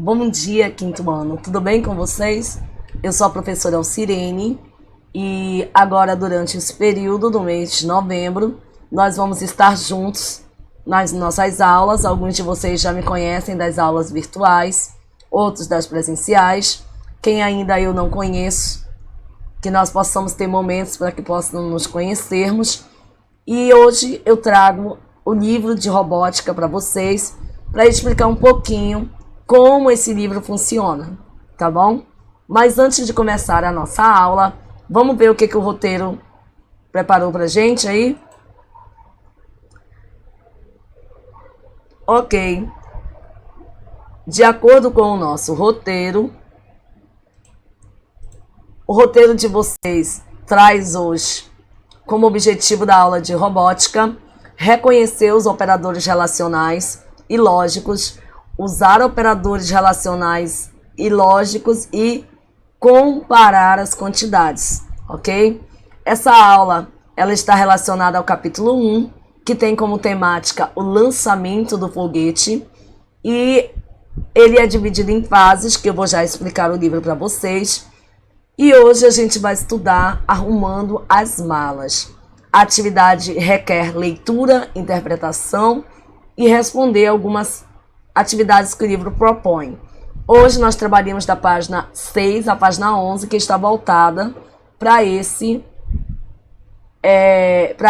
Bom dia, quinto ano. Tudo bem com vocês? Eu sou a professora Alcirene e agora, durante esse período do mês de novembro, nós vamos estar juntos nas nossas aulas. Alguns de vocês já me conhecem das aulas virtuais, outros das presenciais. Quem ainda eu não conheço, que nós possamos ter momentos para que possam nos conhecermos. E hoje eu trago o livro de robótica para vocês, para explicar um pouquinho como esse livro funciona, tá bom? Mas antes de começar a nossa aula, vamos ver o que o roteiro preparou pra gente aí? Ok. De acordo com o nosso roteiro, o roteiro de vocês traz hoje como objetivo da aula de robótica reconhecer os operadores relacionais e lógicos, usar operadores relacionais e lógicos e comparar as quantidades, ok? Essa aula ela está relacionada ao capítulo 1, que tem como temática o lançamento do foguete, e ele é dividido em fases, que eu vou já explicar o livro para vocês. E hoje a gente vai estudar arrumando as malas. A atividade requer leitura, interpretação e responder algumas atividades que o livro propõe. Hoje nós trabalhamos da página 6 à página 11, que está voltada para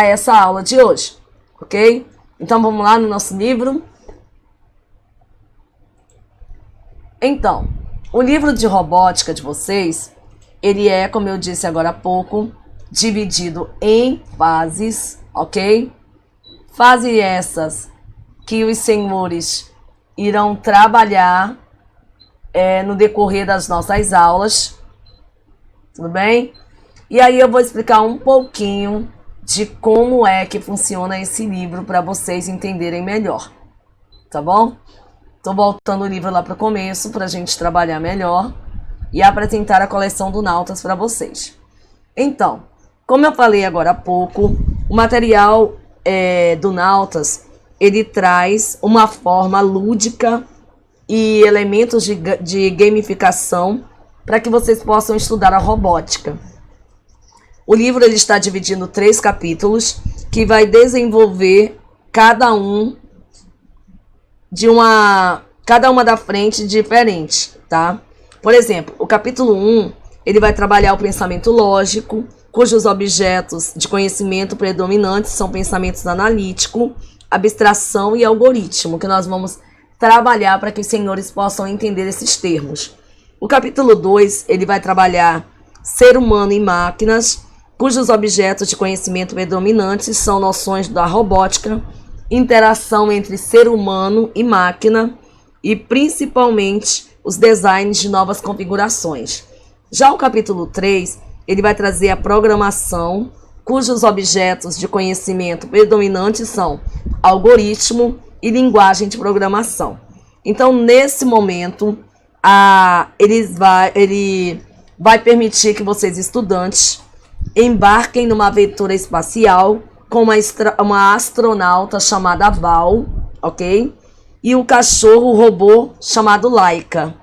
essa aula de hoje, ok? Então vamos lá no nosso livro. Então, o livro de robótica de vocês, ele é, como eu disse agora há pouco, dividido em fases, ok? Fases essas que os senhores irão trabalhar no decorrer das nossas aulas, tudo bem? E aí eu vou explicar um pouquinho de como é que funciona esse livro para vocês entenderem melhor, tá bom? Tô voltando o livro lá para o começo para a gente trabalhar melhor e apresentar a coleção do Nautas para vocês. Então, como eu falei agora há pouco, o material do Nautas, ele traz uma forma lúdica e elementos de gamificação para que vocês possam estudar a robótica. O livro ele está dividido em 3 capítulos, que vai desenvolver cada uma da frente diferente, tá? Por exemplo, o capítulo 1, ele vai trabalhar o pensamento lógico, cujos objetos de conhecimento predominantes são pensamento analítico, abstração e algoritmo, que nós vamos trabalhar para que os senhores possam entender esses termos. O capítulo 2, ele vai trabalhar ser humano e máquinas, cujos objetos de conhecimento predominantes são noções da robótica, interação entre ser humano e máquina e principalmente os designs de novas configurações. Já o capítulo 3, ele vai trazer a programação, cujos objetos de conhecimento predominantes são algoritmo e linguagem de programação. Então, nesse momento, ele vai permitir que vocês, estudantes, embarquem numa aventura espacial com uma astronauta chamada Val, ok? E um cachorro robô chamado Laika.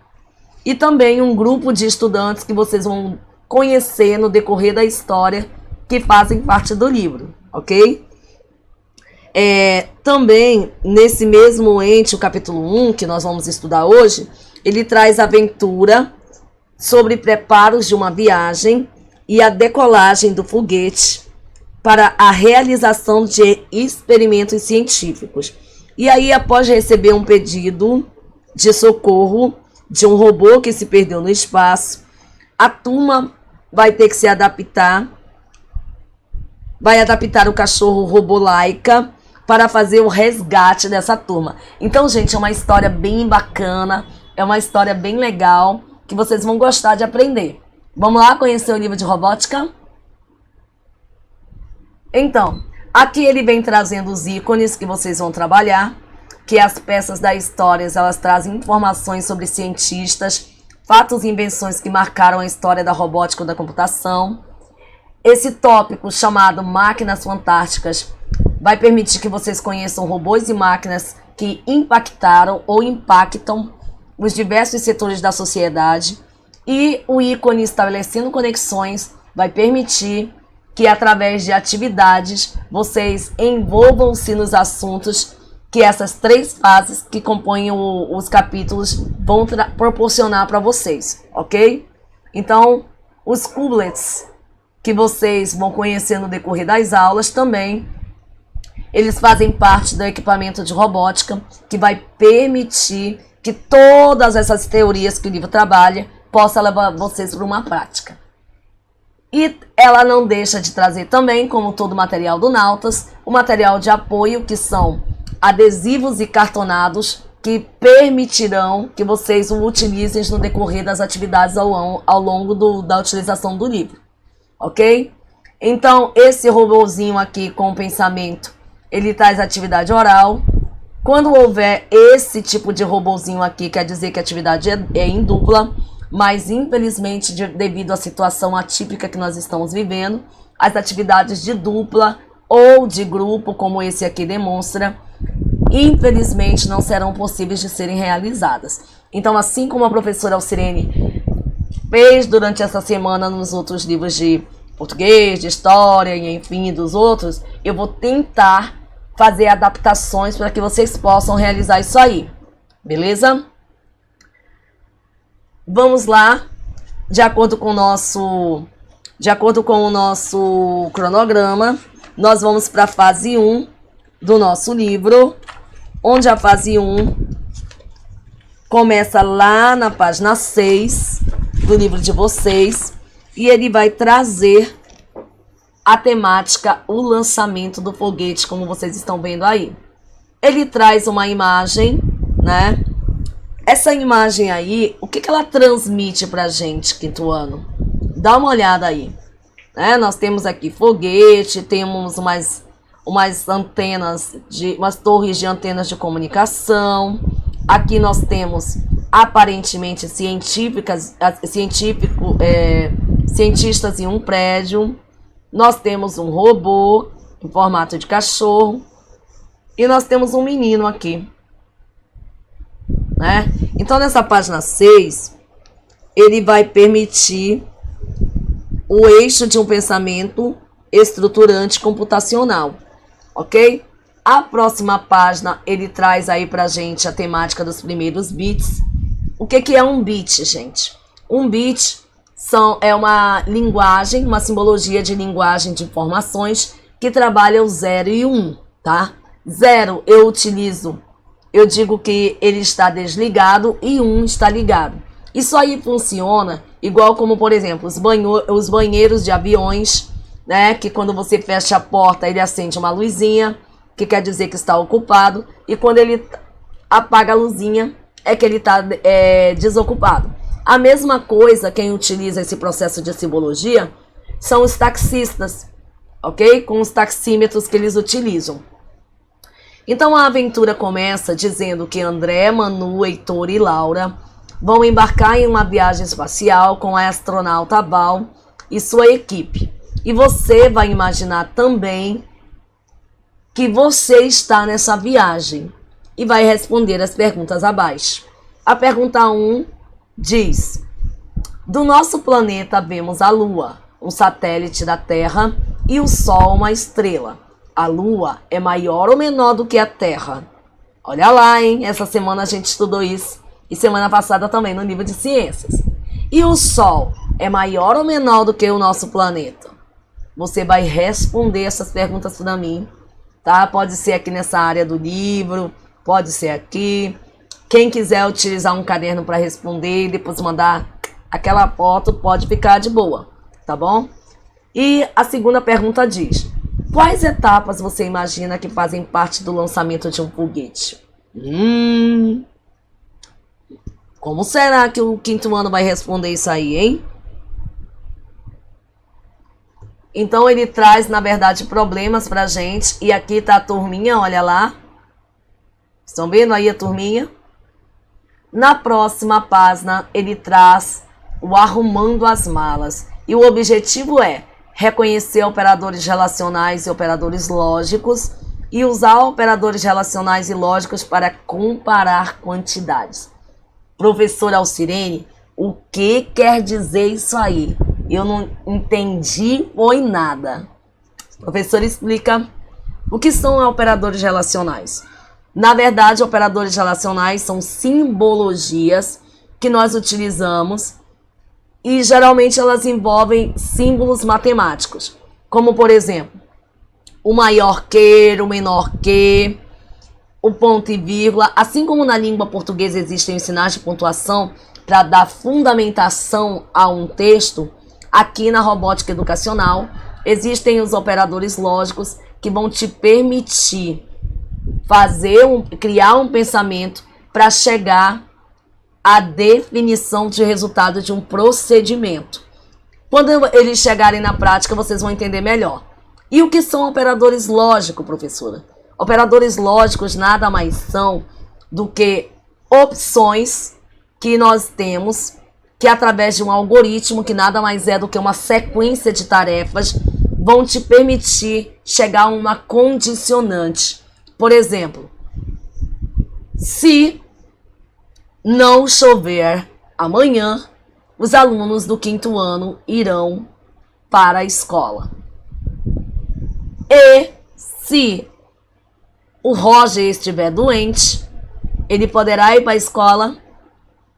E também um grupo de estudantes que vocês vão conhecer no decorrer da história, que fazem parte do livro, ok? Também, nesse mesmo ente, o capítulo 1, que nós vamos estudar hoje, ele traz aventura sobre preparos de uma viagem e a decolagem do foguete para a realização de experimentos científicos. E aí, após receber um pedido de socorro de um robô que se perdeu no espaço, a turma vai ter que se adaptar, vai adaptar o cachorro robô Laika para fazer o resgate dessa turma. Então, gente, é uma história bem bacana, é uma história bem legal, que vocês vão gostar de aprender. Vamos lá conhecer o livro de robótica? Então, aqui ele vem trazendo os ícones que vocês vão trabalhar, que as peças da história, elas trazem informações sobre cientistas, fatos e invenções que marcaram a história da robótica ou da computação. Esse tópico chamado Máquinas Fantásticas vai permitir que vocês conheçam robôs e máquinas que impactaram ou impactam os diversos setores da sociedade, e o ícone estabelecendo conexões vai permitir que através de atividades vocês envolvam-se nos assuntos que essas 3 fases que compõem os capítulos vão proporcionar para vocês, ok? Então, os couplets que vocês vão conhecer no decorrer das aulas também, eles fazem parte do equipamento de robótica que vai permitir que todas essas teorias que o livro trabalha possa levar vocês para uma prática. E ela não deixa de trazer também, como todo o material do Nautas, o material de apoio, que são adesivos e cartonados, que permitirão que vocês o utilizem no decorrer das atividades ao longo da utilização do livro, ok? Então, esse robozinho aqui com o pensamento, ele traz atividade oral. Quando houver esse tipo de robozinho aqui, quer dizer que a atividade é em dupla, mas infelizmente, devido à situação atípica que nós estamos vivendo, as atividades de dupla ou de grupo, como esse aqui demonstra, infelizmente não serão possíveis de serem realizadas. Então, assim como a professora Alcirene fez durante essa semana nos outros livros de português, de história e enfim dos outros, eu vou tentar fazer adaptações para que vocês possam realizar isso aí, beleza? Vamos lá, de acordo com o nosso cronograma, nós vamos para a fase 1 do nosso livro, onde a fase 1 começa lá na página 6 do livro de vocês, e ele vai trazer a temática, o lançamento do foguete, como vocês estão vendo aí. Ele traz uma imagem, né? Essa imagem aí, o que ela transmite pra gente, quinto ano? Dá uma olhada aí. Né? Nós temos aqui foguete, temos umas antenas, umas torres de antenas de comunicação. Aqui nós temos, aparentemente, cientistas em um prédio. Nós temos um robô em formato de cachorro. E nós temos um menino aqui. Né? Então, nessa página 6, ele vai permitir o eixo de um pensamento estruturante computacional, ok? A próxima página, ele traz aí pra gente a temática dos primeiros bits. O que é um bit, gente? Um bit é uma linguagem, uma simbologia de linguagem de informações que trabalha o 0 e o 1, tá? 0 eu digo que ele está desligado e 1 está ligado. Isso aí funciona igual como, por exemplo, os banheiros de aviões, né? Que quando você fecha a porta, ele acende uma luzinha, que quer dizer que está ocupado. E quando ele apaga a luzinha, é que ele está desocupado. A mesma coisa, quem utiliza esse processo de simbologia, são os taxistas, ok? Com os taxímetros que eles utilizam. Então a aventura começa dizendo que André, Manu, Heitor e Laura vão embarcar em uma viagem espacial com a astronauta Val e sua equipe. E você vai imaginar também que você está nessa viagem e vai responder as perguntas abaixo. A pergunta 1 diz: do nosso planeta vemos a Lua, um satélite da Terra, e o Sol, uma estrela. A Lua é maior ou menor do que a Terra? Olha lá, hein? Essa semana a gente estudou isso. E semana passada também no livro de ciências. E o Sol é maior ou menor do que o nosso planeta? Você vai responder essas perguntas para mim, tá? Pode ser aqui nessa área do livro, pode ser aqui. Quem quiser utilizar um caderno para responder e depois mandar aquela foto, pode ficar de boa, tá bom? E a segunda pergunta diz: quais etapas você imagina que fazem parte do lançamento de um foguete? Como será que o quinto ano vai responder isso aí, hein? Então ele traz, na verdade, problemas pra gente. E aqui tá a turminha, olha lá. Estão vendo aí a turminha? Na próxima página, ele traz o arrumando as malas. E o objetivo é reconhecer operadores relacionais e operadores lógicos e usar operadores relacionais e lógicos para comparar quantidades. Professora Alcirene, o que quer dizer isso aí? Eu não entendi foi nada. Professora explica o que são operadores relacionais. Na verdade, operadores relacionais são simbologias que nós utilizamos e geralmente elas envolvem símbolos matemáticos, como por exemplo, o maior que, o menor que, o ponto e vírgula. Assim como na língua portuguesa existem os sinais de pontuação para dar fundamentação a um texto, aqui na robótica educacional existem os operadores lógicos que vão te permitir criar um pensamento para chegar à definição de resultado de um procedimento. Quando eles chegarem na prática, vocês vão entender melhor. E o que são operadores lógicos, professora? Operadores lógicos nada mais são do que opções que nós temos, que através de um algoritmo, que nada mais é do que uma sequência de tarefas, vão te permitir chegar a uma condicionante. Por exemplo, se não chover amanhã, os alunos do 5º ano irão para a escola. E se o Roger estiver doente, ele poderá ir para a escola?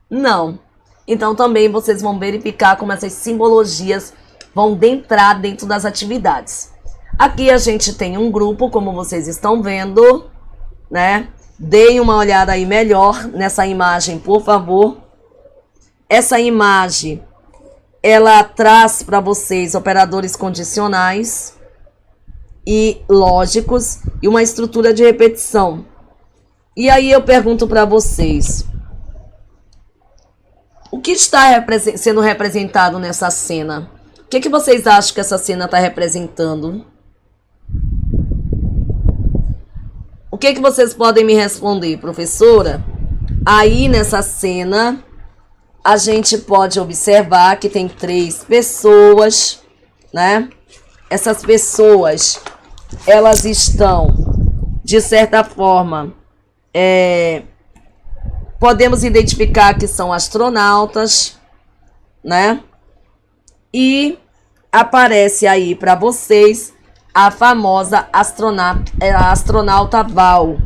Não. Então também vocês vão verificar como essas simbologias vão entrar dentro das atividades. Aqui a gente tem um grupo, como vocês estão vendo, né? Deem uma olhada aí melhor nessa imagem, por favor. Essa imagem, ela traz para vocês operadores condicionais e lógicos e uma estrutura de repetição. E aí eu pergunto para vocês, o que está sendo representado nessa cena? O que vocês acham que essa cena está representando? O que vocês podem me responder, professora? Aí nessa cena, a gente pode observar que tem 3 pessoas, né? Essas pessoas, elas estão, de certa forma, podemos identificar que são astronautas, né? E aparece aí para vocês a famosa astronauta Val,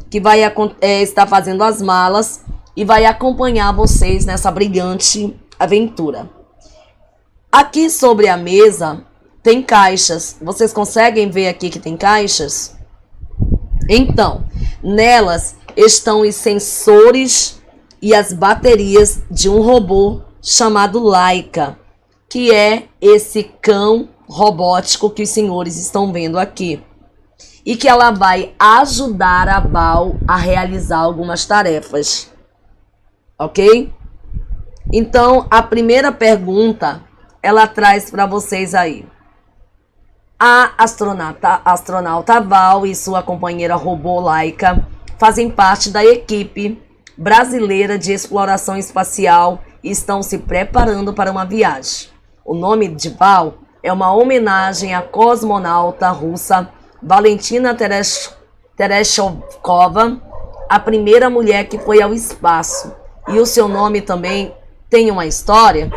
que vai estar fazendo as malas e vai acompanhar vocês nessa brilhante aventura. Aqui sobre a mesa tem caixas. Vocês conseguem ver aqui que tem caixas? Então, nelas estão os sensores e as baterias de um robô chamado Laika, que é esse cão robótico que os senhores estão vendo aqui. E que ela vai ajudar a Val a realizar algumas tarefas. Ok? Então, a primeira pergunta, ela traz para vocês aí. A astronauta Val e sua companheira robô Laika fazem parte da equipe brasileira de exploração espacial e estão se preparando para uma viagem. O nome de Val é uma homenagem à cosmonauta russa Valentina Tereshkova, a primeira mulher que foi ao espaço. E o seu nome também tem uma história.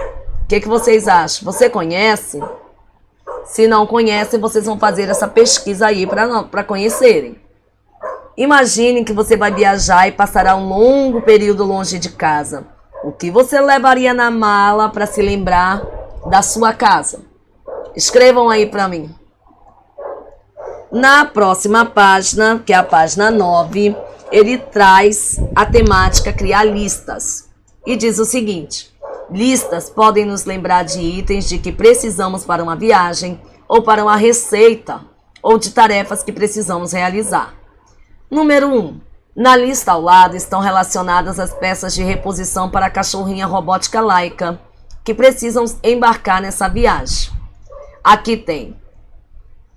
O que vocês acham? Você conhece? Se não conhecem, vocês vão fazer essa pesquisa aí para conhecerem. Imagine que você vai viajar e passará um longo período longe de casa. O que você levaria na mala para se lembrar da sua casa? Escrevam aí para mim. Na próxima página, que é a página 9, ele traz a temática criar listas. E diz o seguinte: listas podem nos lembrar de itens de que precisamos para uma viagem, ou para uma receita, ou de tarefas que precisamos realizar. Número 1. Na lista ao lado estão relacionadas as peças de reposição para a cachorrinha robótica Laika, que precisam embarcar nessa viagem. Aqui tem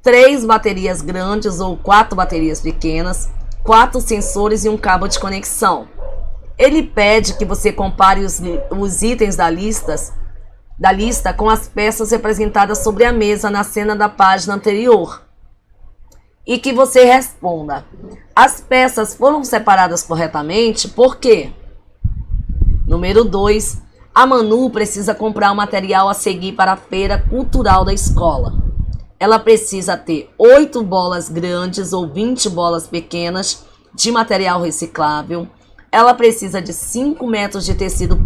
3 baterias grandes ou 4 baterias pequenas, 4 sensores e um cabo de conexão. Ele pede que você compare os itens da lista com as peças representadas sobre a mesa na cena da página anterior. E que você responda: as peças foram separadas corretamente? Por quê? Número 2, a Manu precisa comprar o material a seguir para a feira cultural da escola. Ela precisa ter 8 bolas grandes ou 20 bolas pequenas de material reciclável. Ela precisa de 5 metros de tecido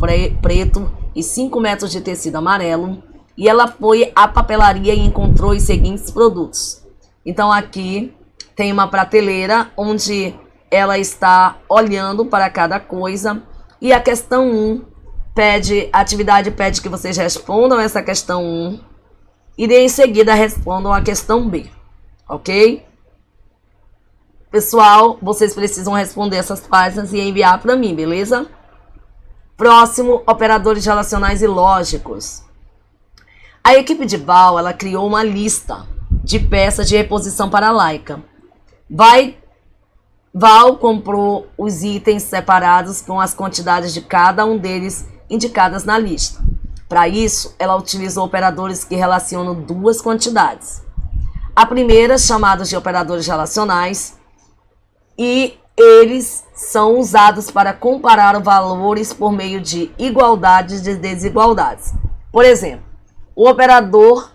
preto e 5 metros de tecido amarelo. E ela foi à papelaria e encontrou os seguintes produtos. Então aqui tem uma prateleira onde ela está olhando para cada coisa. E a questão 1 a atividade pede que vocês respondam essa questão 1. E em seguida respondam a questão B. Ok? Pessoal, vocês precisam responder essas páginas e enviar para mim, beleza? Próximo, operadores relacionais e lógicos. A equipe de Val, ela criou uma lista de peças de reposição para a Laika. Val comprou os itens separados com as quantidades de cada um deles indicadas na lista. Para isso, ela utilizou operadores que relacionam duas quantidades. A primeira, chamados de operadores relacionais, e eles são usados para comparar valores por meio de igualdades e desigualdades. Por exemplo, o operador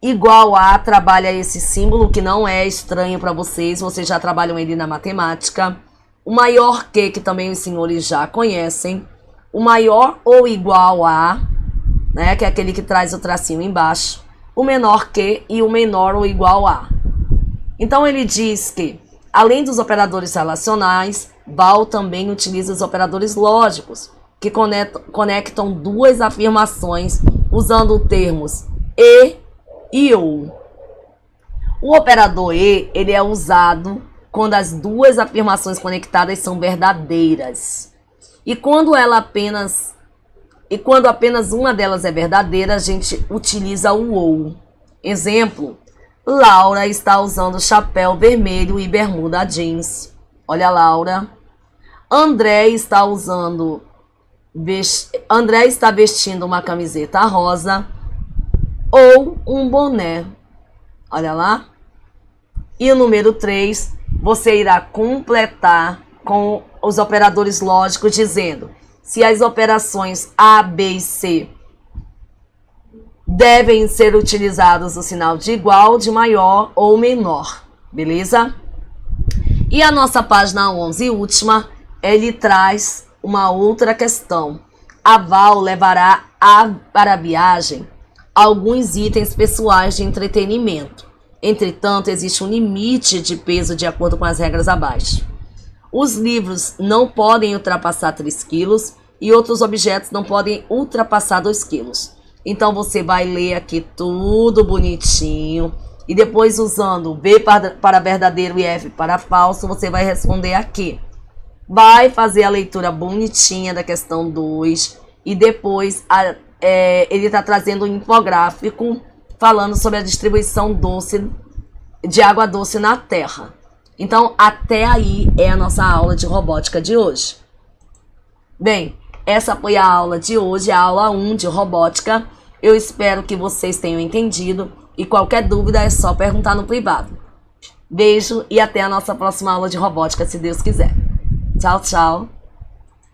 igual a trabalha esse símbolo, que não é estranho para vocês já trabalham ele na matemática. O maior que também os senhores já conhecem. O maior ou igual a, né, que é aquele que traz o tracinho embaixo. O menor que e o menor ou igual a. Então ele diz que, além dos operadores relacionais, Val também utiliza os operadores lógicos, que conectam duas afirmações usando termos e ou. O operador e, ele é usado quando as duas afirmações conectadas são verdadeiras. E quando apenas uma delas é verdadeira, a gente utiliza o ou. Exemplo: Laura está usando chapéu vermelho e bermuda jeans. Olha, Laura. André está vestindo uma camiseta rosa ou um boné. Olha lá. E o número 3, você irá completar com os operadores lógicos dizendo se as operações A, B e C devem ser utilizados o sinal de igual, de maior ou menor. Beleza? E a nossa página 11 e última, ele traz uma outra questão. A Val levará para a viagem alguns itens pessoais de entretenimento. Entretanto, existe um limite de peso de acordo com as regras abaixo. Os livros não podem ultrapassar 3 quilos e outros objetos não podem ultrapassar 2 quilos. Então, você vai ler aqui tudo bonitinho e depois, usando B para verdadeiro e F para falso, você vai responder aqui. Vai fazer a leitura bonitinha da questão 2 e depois ele está trazendo um infográfico falando sobre a distribuição de água doce na Terra. Então, até aí é a nossa aula de robótica de hoje. Bem, essa foi a aula de hoje, a aula 1 de robótica. Eu espero que vocês tenham entendido e qualquer dúvida é só perguntar no privado. Beijo e até a nossa próxima aula de robótica, se Deus quiser. Tchau, tchau.